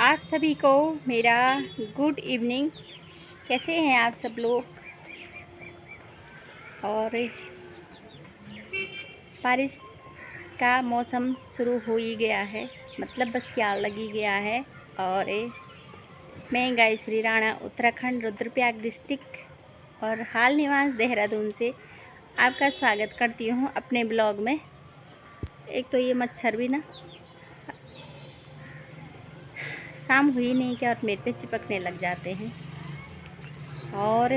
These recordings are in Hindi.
आप सभी को मेरा गुड इवनिंग। कैसे हैं आप सब लोग। और बारिश का मौसम शुरू हो ही गया है, मतलब बस क्या लगी गया है। और मैं गायत्री राणा उत्तराखंड रुद्रप्रयाग डिस्ट्रिक्ट और हाल निवास देहरादून से आपका स्वागत करती हूँ अपने ब्लॉग में। एक तो ये मच्छर भी ना शाम हुई नहीं क्या और मेरे पे चिपकने लग जाते हैं। और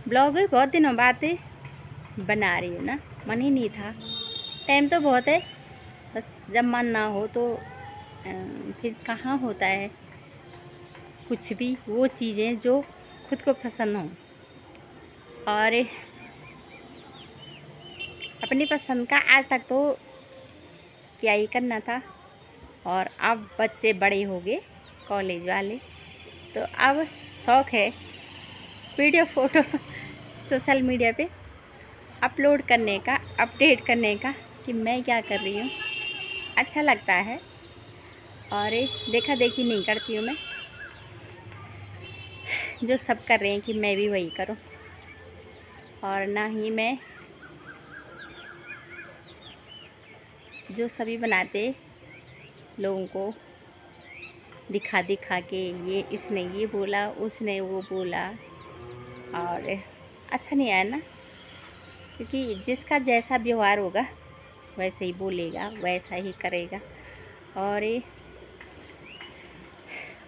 ब्लॉग भी बहुत दिनों बाद बना रही हूँ ना, मन ही नहीं था। टाइम तो बहुत है, बस जब मन ना हो तो फिर कहाँ होता है कुछ भी वो चीज़ें जो खुद को पसंद हों। और अपनी पसंद का आज तक तो क्या ही करना था। और अब बच्चे बड़े हो गए कॉलेज वाले, तो अब शौक़ है वीडियो फ़ोटो सोशल मीडिया पे अपलोड करने का, अपडेट करने का कि मैं क्या कर रही हूँ। अच्छा लगता है और देखा देखी नहीं करती हूँ मैं, जो सब कर रहे हैं कि मैं भी वही करूँ। और ना ही मैं जो सभी बनाते लोगों को दिखा दिखा के ये इसने ये बोला उसने वो बोला, और अच्छा नहीं आया ना, क्योंकि जिसका जैसा व्यवहार होगा वैसे ही बोलेगा, वैसा ही करेगा। और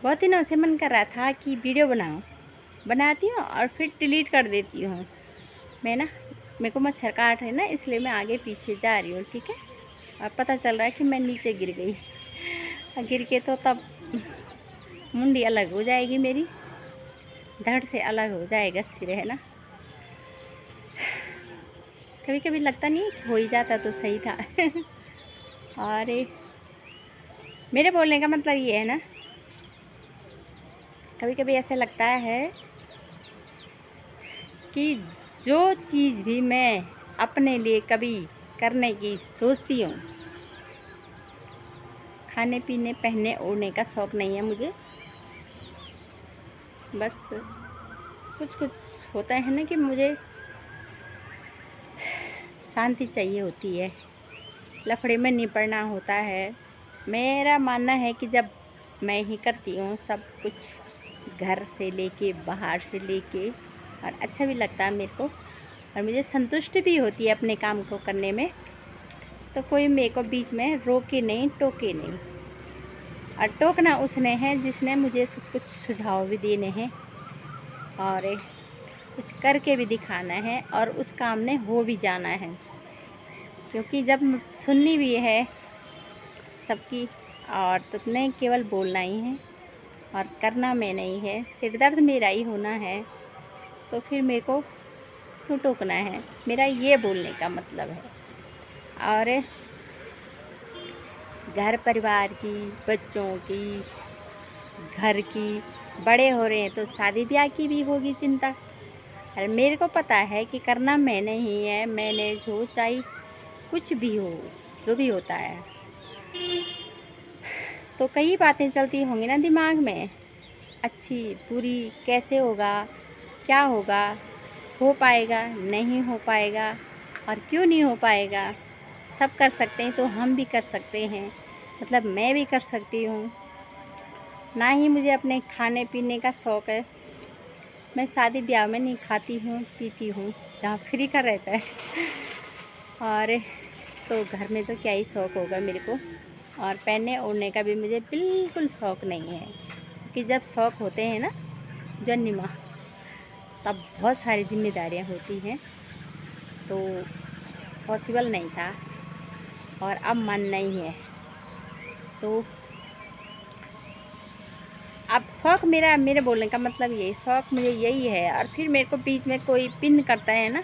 बहुत दिनों से मन कर रहा था कि वीडियो बनाऊं, बनाती हूँ और फिर डिलीट कर देती हूँ मैं ना। मेरे को मच्छर काट है ना, इसलिए मैं आगे पीछे जा रही हूँ, ठीक है। और पता चल रहा है कि मैं नीचे गिर गई, और गिर के तो तब मुंडी अलग हो जाएगी मेरी, धड़ से अलग हो जाएगा सिर, है ना। कभी कभी लगता नहीं कि हो ही जाता तो सही था। और मेरे बोलने का मतलब ये है ना, कभी कभी ऐसे लगता है कि जो चीज़ भी मैं अपने लिए कभी करने की सोचती हूँ, खाने पीने पहनने ओढ़ने का शौक़ नहीं है मुझे। बस कुछ कुछ होता है ना कि मुझे शांति चाहिए होती है, लफड़े में नहीं पड़ना होता है। मेरा मानना है कि जब मैं ही करती हूँ सब कुछ, घर से लेके बाहर से लेके, और अच्छा भी लगता है मेरे को, और मुझे संतुष्टि भी होती है अपने काम को करने में। तो कोई मेरे को बीच में रोके नहीं, टोके नहीं। और टोकना उसने है जिसने मुझे कुछ सुझाव भी देने हैं और कुछ करके भी दिखाना है, और उस काम ने हो भी जाना है। क्योंकि जब सुननी भी है सबकी, और तो नहीं केवल बोलना ही है और करना मैं नहीं है, सिर दर्द मेरा ही होना है, तो फिर मेरे को क्यों टोकना है। मेरा ये बोलने का मतलब है। और घर परिवार की, बच्चों की, घर की, बड़े हो रहे हैं तो शादी ब्याह की भी होगी चिंता। और मेरे को पता है कि करना मैंने ही है, मैनेज हो चाहे कुछ भी हो, जो भी होता है। तो कई बातें चलती होंगी ना दिमाग में, अच्छी बुरी, कैसे होगा, क्या होगा, हो पाएगा नहीं हो पाएगा, और क्यों नहीं हो पाएगा। सब कर सकते हैं तो हम भी कर सकते हैं, मतलब मैं भी कर सकती हूँ। ना ही मुझे अपने खाने पीने का शौक़ है, मैं शादी ब्याह में नहीं खाती हूँ पीती हूँ, जहाँ फ्री का रहता है। और तो घर में तो क्या ही शौक़ होगा मेरे को। और पहनने ओढ़ने का भी मुझे बिल्कुल शौक़ नहीं है, कि जब शौक़ होते हैं ना जन्म, तब बहुत सारी जिम्मेदारियाँ होती हैं, तो पॉसिबल नहीं था। और अब मन नहीं है, तो अब शौक़ मेरे बोलने का मतलब यही, शौक़ मुझे यही है। और फिर मेरे को बीच में कोई पिन करता है ना,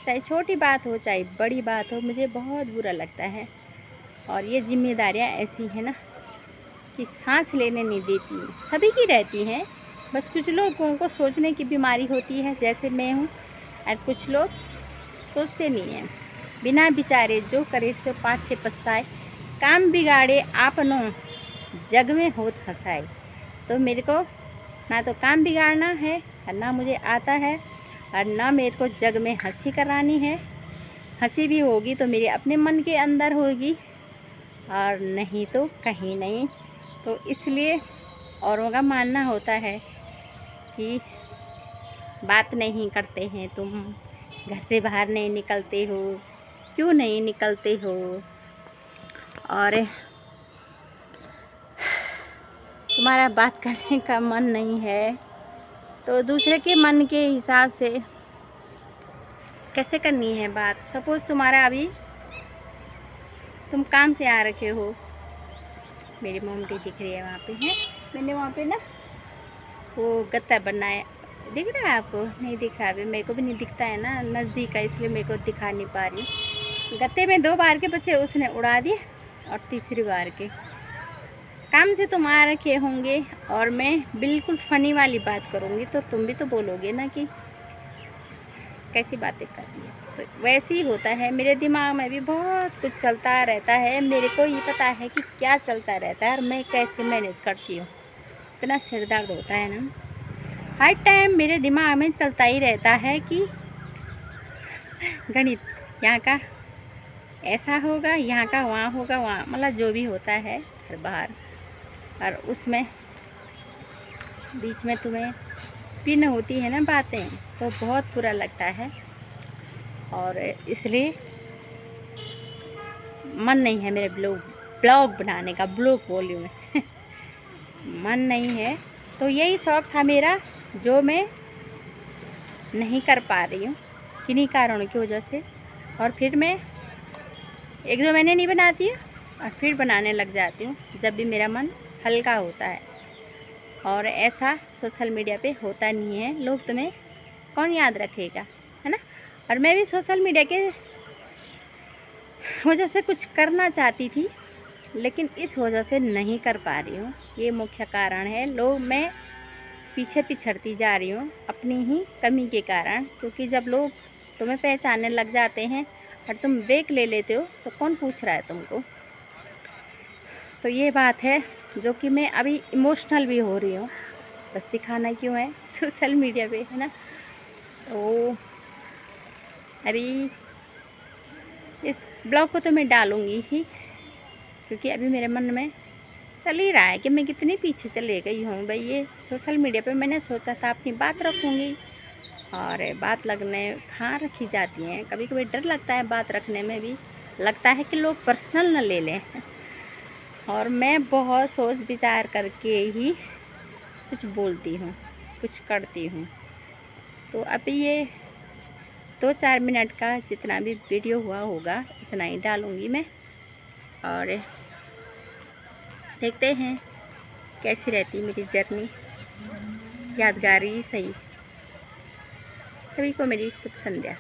चाहे छोटी बात हो चाहे बड़ी बात हो, मुझे बहुत बुरा लगता है। और ये जिम्मेदारियाँ ऐसी हैं ना कि सांस लेने नहीं देती, सभी की रहती हैं, बस कुछ लोगों को सोचने की बीमारी होती है, जैसे मैं हूँ। और कुछ लोग सोचते नहीं हैं, बिना विचारे जो करे सो पाछे पछताए, काम बिगाड़े आपनो जग में होत हंसाए। तो मेरे को ना तो काम बिगाड़ना है और ना मुझे आता है, और ना मेरे को जग में हंसी करानी है। हंसी भी होगी तो मेरे अपने मन के अंदर होगी, और नहीं तो कहीं नहीं। तो इसलिए औरों का मानना होता है कि बात नहीं करते हैं तुम, घर से बाहर नहीं निकलते हो, क्यों नहीं निकलते हो, और तुम्हारा बात करने का मन नहीं है। तो दूसरे के मन के हिसाब से कैसे करनी है बात। सपोज़ तुम्हारा अभी तुम काम से आ रखे हो, मेरी मोमटी दिख रही है वहाँ पे है, मैंने वहाँ पे ना वो गत्ता बनाया, दिख रहा है आपको? नहीं दिख रहा, अभी मेरे को भी नहीं दिखता है ना, नज़दीक है इसलिए मेरे को दिखा नहीं पा रही। गत्ते में 2 बार के बच्चे उसने उड़ा दिए, और तीसरी बार के काम से तुम आ रखे होंगे, और मैं बिल्कुल फ़नी वाली बात करूँगी तो तुम भी तो बोलोगे ना कि कैसी बातें कर रही है। तो वैसे ही होता है, मेरे दिमाग में भी बहुत कुछ चलता रहता है। मेरे को ये पता है कि क्या चलता रहता है और मैं कैसे मैनेज करती हूँ। इतना सिर दर्द होता है ना, हर टाइम मेरे दिमाग में चलता ही रहता है कि गणित यहाँ का ऐसा होगा, यहाँ का वहाँ होगा, वहाँ मतलब जो भी होता है घर बाहर, और उसमें बीच में तुम्हें पिन होती है ना बातें, तो बहुत बुरा लगता है। और इसलिए मन नहीं है मेरे ब्लॉग बनाने का, ब्लॉग बोली मैं मन नहीं है। तो यही शौक़ था मेरा, जो मैं नहीं कर पा रही हूँ किन्हीं कारणों की वजह से। और फिर मैं 1-2 महीने नहीं बनाती हूँ और फिर बनाने लग जाती हूँ जब भी मेरा मन हल्का होता है। और ऐसा सोशल मीडिया पे होता नहीं है, लोग तुम्हें कौन याद रखेगा, है ना। और मैं भी सोशल मीडिया के वजह से कुछ करना चाहती थी, लेकिन इस वजह से नहीं कर पा रही हूँ। ये मुख्य कारण है, लोग मैं पीछे पिछड़ती जा रही हूँ अपनी ही कमी के कारण। क्योंकि जब लोग तुम्हें पहचानने लग जाते हैं और तुम ब्रेक ले लेते हो तो कौन पूछ रहा है तुमको। तो ये बात है जो कि मैं अभी इमोशनल भी हो रही हूँ, बस दिखाना क्यों है सोशल मीडिया पे, है ना। तो अभी इस ब्लॉग को तो मैं डालूँगी ही, क्योंकि अभी मेरे मन में चल ही रहा है कि मैं कितनी पीछे चले गई हूँ भाई। ये सोशल मीडिया पे मैंने सोचा था अपनी बात रखूँगी, और बात लगने कहाँ रखी जाती हैं। कभी कभी डर लगता है बात रखने में भी, लगता है कि लोग पर्सनल न ले लें। और मैं बहुत सोच विचार करके ही कुछ बोलती हूँ, कुछ करती हूँ। तो अभी ये 2-4 मिनट का जितना भी वीडियो हुआ होगा इतना ही डालूँगी मैं, और देखते हैं कैसी रहती मेरी जर्नी, यादगार ही सही। सभी को मेरी शुभ संध्या।